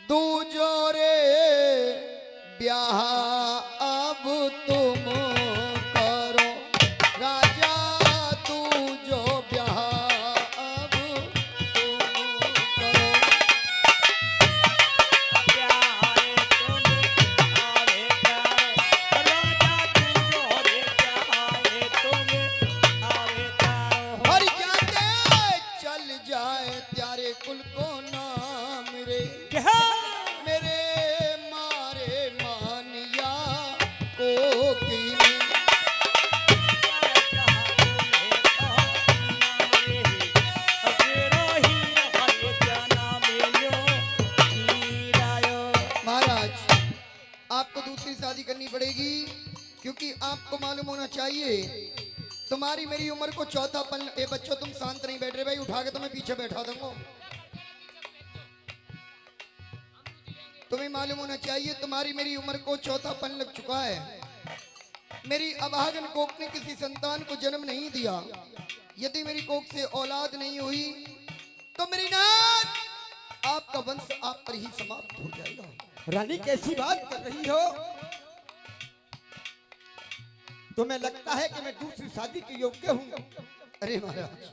दूजो रे ब्याह अब तुम करो राजा, दूजो ब्याह अब तुम करो। हर जाते चल जाए प्यारे कुल को नाम रे, मेरे मारे मानिया को कीनी। महाराज आपको दूसरी शादी करनी पड़ेगी, क्योंकि आपको मालूम होना चाहिए तुम्हारी मेरी उम्र को चौथा पल। ए बच्चों तुम शांत नहीं बैठ रहे भाई, उठा के तुम्हें पीछे बैठा दूंगा। तुम्हें मालूम होना चाहिए तुम्हारी मेरी उम्र को चौथा पन लग चुका है। मेरी अभागन कोख ने किसी संतान को जन्म नहीं दिया। यदि मेरी कोख से औलाद नहीं हुई तो मेरी नाथ आपका वंश आप पर ही समाप्त हो जाएगा। रानी कैसी बात कर रही हो? तुम्हें लगता है कि मैं दूसरी शादी के योग्य हूँ? अरे महाराज,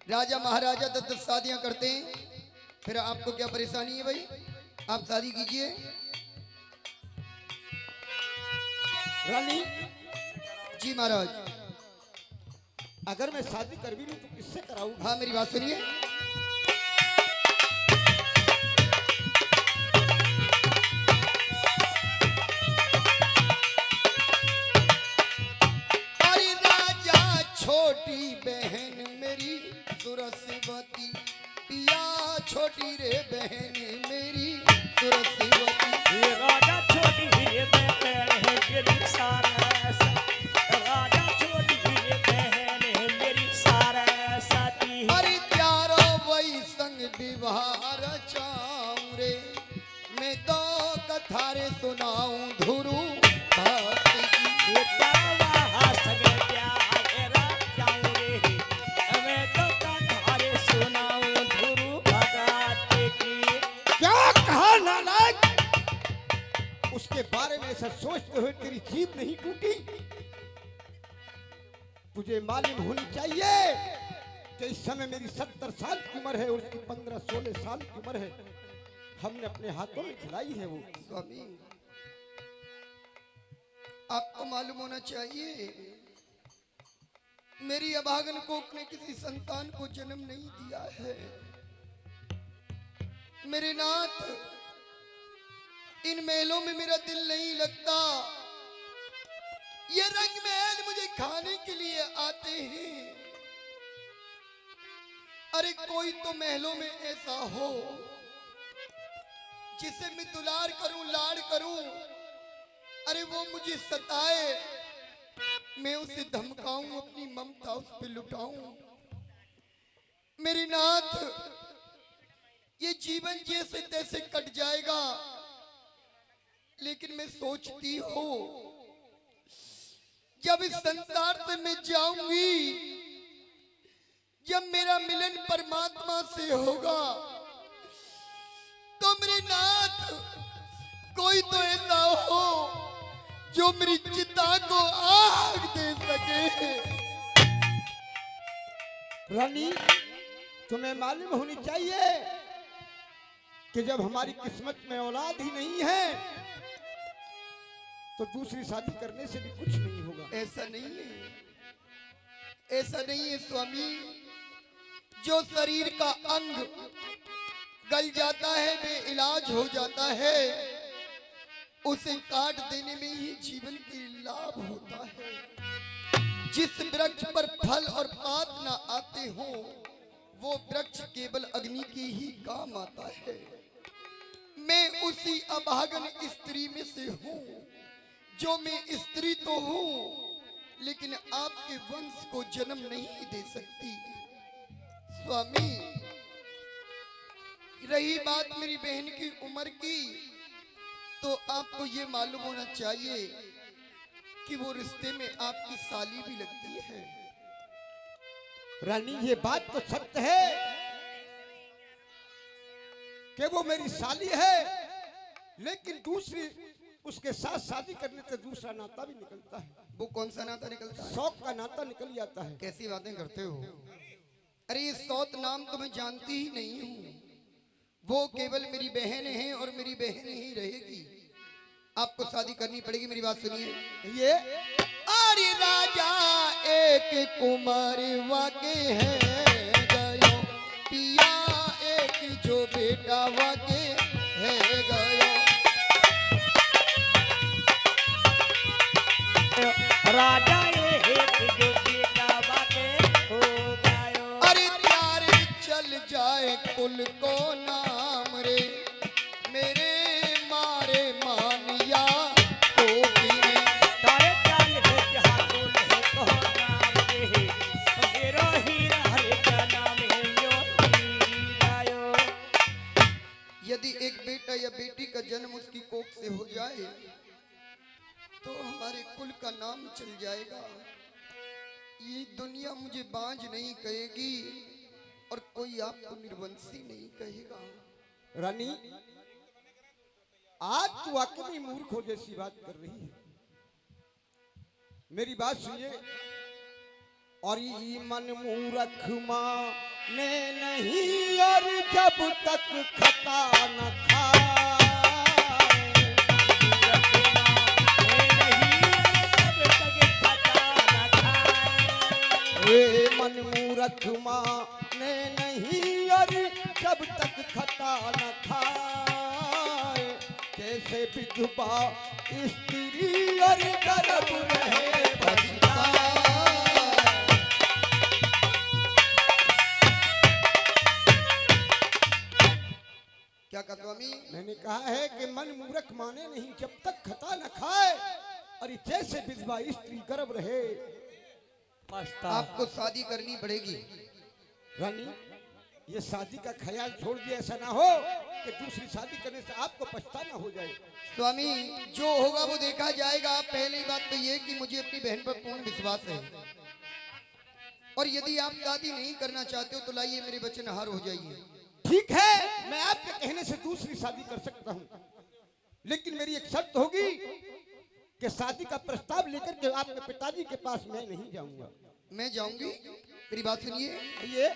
राजा महाराजा 10-10 शादियां करते हैं, फिर आपको क्या परेशानी है भाई? आप शादी कीजिए। रानी जी महाराज। अगर मैं शादी कर भी लूं तो किससे कराऊं? हाँ मेरी बात सुनिए। अरे राजा छोटी बहन मेरी सुरसवती, पिया छोटी रे बहन मेरी सुरसवती। राजा छोटी बहन मेरी सारस, राजा छोटी बहन मेरी सारसती। अरे प्यारो वही संग विवाह रचाऊं रे, मैं दो कथारे सुनाऊं धुरु भक्ति की। ये प्यावा सगे प्यारा जाऊं रे, मैं तो कथारे सुनाऊं धुरु भगत की। क्या कहा नालायक? उसके बारे में ऐसा सोचते हुए तेरी जीभ नहीं टूटी? तुझे मालूम होनी चाहिए कि इस समय मेरी 70 साल की उम्र है और उसकी 15-16 साल की उम्र है। हमने अपने हाथों में खिलाई है वो। स्वामी आपको मालूम होना चाहिए मेरी अभागन कोख ने किसी संतान को जन्म नहीं दिया है। मेरे नाथ इन महलों में मेरा दिल नहीं लगता। ये रंग महल मुझे खाने के लिए आते हैं। अरे कोई तो महलों में ऐसा हो जिसे मैं दुलार करूं, लाड़ करूं। अरे वो मुझे सताए, मैं उसे धमकाऊं, अपनी ममता उस पे लुटाऊं। मेरी नाथ ये जीवन जैसे तैसे कट जाएगा, लेकिन मैं सोचती हूँ जब इस संसार से मैं जाऊंगी, जब मेरा मिलन परमात्मा से होगा, तो मेरे नाथ कोई तो ऐसा हो जो मेरी चिता को आग दे सके। रानी तुम्हें मालूम होनी चाहिए कि जब हमारी किस्मत में औलाद ही नहीं है तो दूसरी शादी करने से भी कुछ नहीं होगा। ऐसा नहीं है, ऐसा नहीं है स्वामी। जो शरीर का अंग गल जाता है, बेइलाज हो जाता है, उसे काट देने में ही जीवन की लाभ होता है। जिस वृक्ष पर फल और पात न आते हो वो वृक्ष केवल अग्नि के ही काम आता है। मैं उसी अभागन स्त्री में से हूँ जो मैं स्त्री तो हूँ लेकिन आपके वंश को जन्म नहीं दे सकती। स्वामी रही बात मेरी बहन की उम्र की, तो आपको ये मालूम होना चाहिए कि वो रिश्ते में आपकी साली भी लगती है। रानी ये बात तो सत्य है कि वो मेरी साली है, लेकिन दूसरी उसके साथ शादी करने से दूसरा नाता भी निकलता है। वो कौन सा नाता निकलता है? शौक का नाता निकल जाता है। कैसी बातें करते हो? अरे ये सौत नाम तो मैं जानती ही नहीं हूँ। वो केवल मेरी बहन है और मेरी बहन ही रहेगी। आपको शादी करनी पड़ेगी। मेरी बात सुनिए। ये अरे राजा एक कुमार वाके है गयो, पिया एक जो बेटा वाके है गयो। राजा एक जो बेटा बाके हो गयो। अरे प्यारे चल जाए कुल को नाम रे, मेरे मारे मानिया को गिने। तारे चाल है जहाँ कुल है को नाम रे, मेरो हीरा रे का नाम है यो हीरायो। यदि एक बेटा या बेटी का जन्म उसकी कोख से हो जाए तो हमारे कुल का नाम चल जाएगा। ये दुनिया मुझे बांझ नहीं कहेगी और कोई आपको निर्वंशी नहीं कहेगा। रानी, आज तू वाकई में मूर्ख हो जैसी बात कर रही है। मेरी बात सुनिए। और ये मन मूर्ख माने नहीं, और जब तक खता न खाए। ये मन मूर्ख माने नहीं, और जब तक खता न खाए। जैसे विधवा स्त्री और गर्भ रहे पछताए। क्या कहा स्वामी? मैंने कहा है कि मन मूर्ख माने नहीं जब तक खता न खाए, और जैसे विधवा स्त्री गर्भ रहे। आपको शादी करनी पड़ेगी। रानी, ये शादी का ख्याल छोड़ दिया। ऐसा ना हो कि दूसरी शादी करने से आपको पछताना हो जाए। स्वामी, जो होगा वो देखा जाएगा। पहली बात तो ये कि मुझे अपनी बहन पर पूर्ण विश्वास है, और यदि आप शादी नहीं करना चाहते हो तो लाइए मेरे वचन हार हो जाइए। ठीक है, मैं आपके कहने से दूसरी शादी कर सकता हूँ, लेकिन मेरी एक शर्त होगी कि शादी का प्रस्ताव लेकर के आपके पिताजी के पास मैं नहीं जाऊंगा। मैं जाऊंगी। मेरी बात सुनिए। ये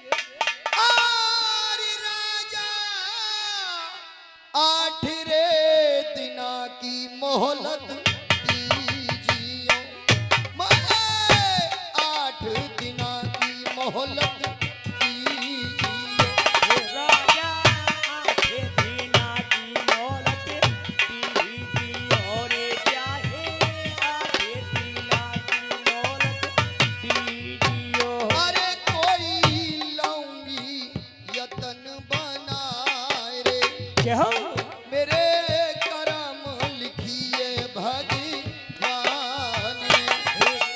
आरे राजा 8 रे दिना की मोहलत दीजियो, मैं 8 दिना की मोहलत दीजियो। राजा आठे दीना की मोहलत दीजियो रे प्यारे, आठे दीना की मोहलत दीजियो। अरे कोई लौंगी यतन बनाए रे, क्या हो? मेरे करम लिखिए भगवान।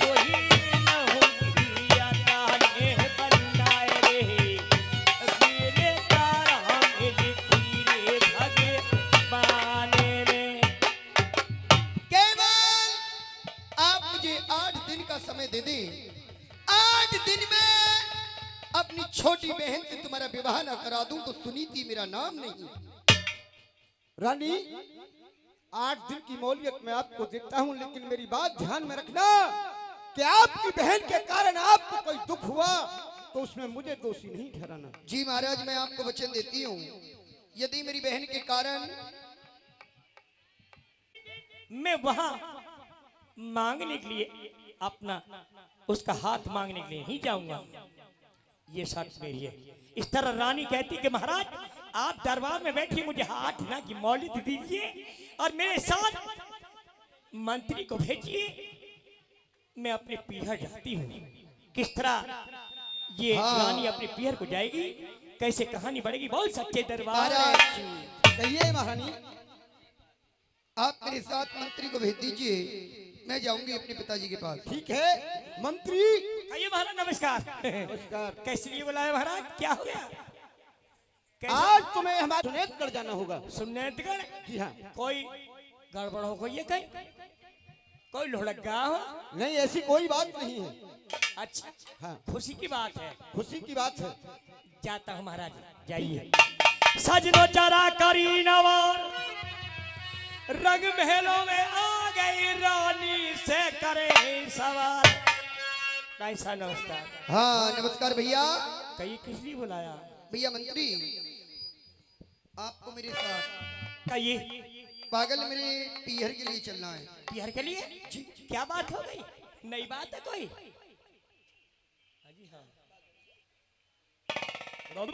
कोई न होगी या ताने बनाए रे, मेरे तारा में लिखी रे भगवान रे। केवल आप मुझे 8 दिन का समय दे दें। 8 दिन में अपनी छोटी बहन से तुम्हारा विवाह ना करा दूं तो सुनीति मेरा नाम नहीं। रानी, 8 दिन की मोहलत मैं आपको देता हूँ, लेकिन मेरी बात ध्यान में रखना कि आपकी बहन के कारण आपको कोई दुख हुआ तो उसमें मुझे दोषी नहीं ठहराना। जी महाराज, मैं आपको वचन देती हूँ, यदि मेरी बहन के कारण मैं वहां मांगने के लिए अपना उसका हाथ मांगने के लिए नहीं जाऊंगा। ये शर्त मेरी है। इस तरह रानी कहती कि महाराज आप दरबार में बैठिए, मुझे 8 दिना की मोहलत दीजिए और मेरे साथ मंत्री को भेजिए, मैं अपने पीहर जाती हूँ। किस तरह ये रानी अपने पीहर को जाएगी, कैसे कहानी बढ़ेगी। बहुत सच्चे दरबार महाराज है। कहिए महारानी। आप मेरे साथ मंत्री को भेज दीजिए, मैं जाऊंगी अपने पिताजी के पास। ठीक है मंत्री। आइए महाराज, नमस्कार। नमस्कार। कैसे लिए बुलाया महाराज, क्या हो गया? आज तुम्हें हमारे सुनेतगढ़ जाना होगा। सुनेतगढ़? जी हाँ। कोई गड़बड़ हो गई है, कहीं कोई लोहड़गा हो? नहीं, ऐसी कोई बात नहीं है। अच्छा, हाँ, खुशी की बात है। खुशी की बात है। जाता हूँ महाराज, जाइए। सजनो चरा करी नवार रंग महलों में आ गई रानी से करे सवाल। कैसा नमस्कार। हाँ नमस्कार भैया। कहीं किस लिए बुलाया? भैया मंत्री, आपको मेरे साथ कहिए। पागल मेरे पीहर के लिए चलना है। बिहार के लिए? क्या बात हो गई? नई बात है कोई?